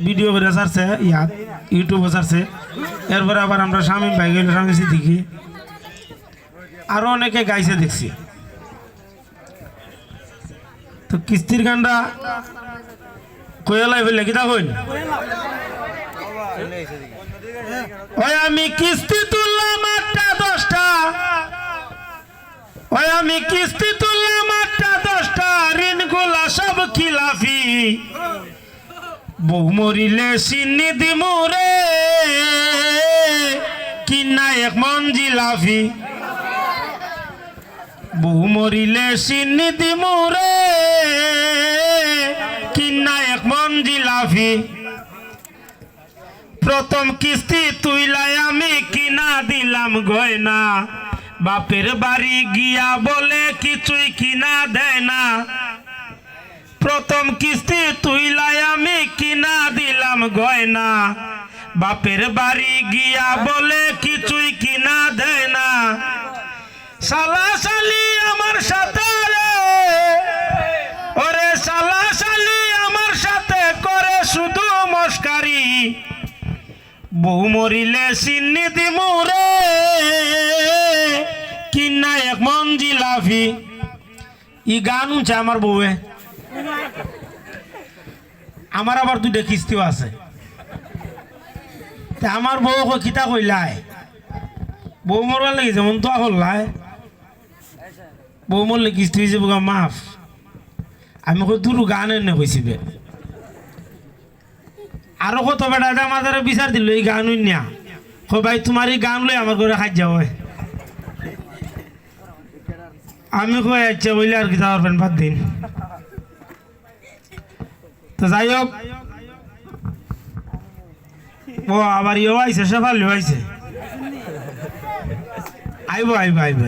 Video করে ছাড়ছে ইয়াত ইউটিউবে ছাড়ছে। এরপরে আবার আমরা শামীম ভাই গেলে শামীম সিদ্দিকী আরো অনেকে গাইছে দেখছি। তো কিস্তির গানটা কয়লাই ফেলে কিতা কইন ওই আমি কিস্তি তুললাম 8টা 10টা, ওই আমি কিস্তি তুললাম 8টা 10টা, ঋণ গুলা সব খিলাফি, বউ মরিলে সিন্নি দিমুরে কিনা 1 মন জিলাফি, বউ মরিলে সিন্নি দিমুরে কিনা 1 মন জিলাফি, প্রথম কিস্তি তুইলাই আমি কিনা দিলাম গয়না, বাপের বাড়ি গিয়া বলে কিছুই কিনা দেয় না, প্রথম কিস্তি তুইলাই আমি কিনা দিলাম গয়না, বাপের বাড়ি গিয়া বলে কিছুই কিনা দেয় না, শালা শালি আমার সাথে রে, ওরে শালা শালি আমার সাথে করে শুধু মস্কারি, বউ মরিলে সিন্নি দিমুরে কিনা 1 মন জিলাফি। ই গান উঠছে আমার বউয়ে, আমার আবার 2টা কিস্তিও আছে। আমার বউ কিতা কইলাই, বউ মরবার লাগে যেমন তো হল্লাই, বউ মরলে কিস্তি হয়েছে বোকা মাফ। আমি কই দুরু গান এনে হয়েছিবে আরো কত বেটা আমাদের বিচার দিল এই গান নিয়া, কই ভাই তোমার এই গান লই আমার ঘরে খাই যাও। আমি কই আচ্ছা বইলে আর কি যাওয়ার বাদ দিন। তো যাই হোক, ও আবার ইয়েও আইছে, সে ভালো আইছে, আইব আইব আইব।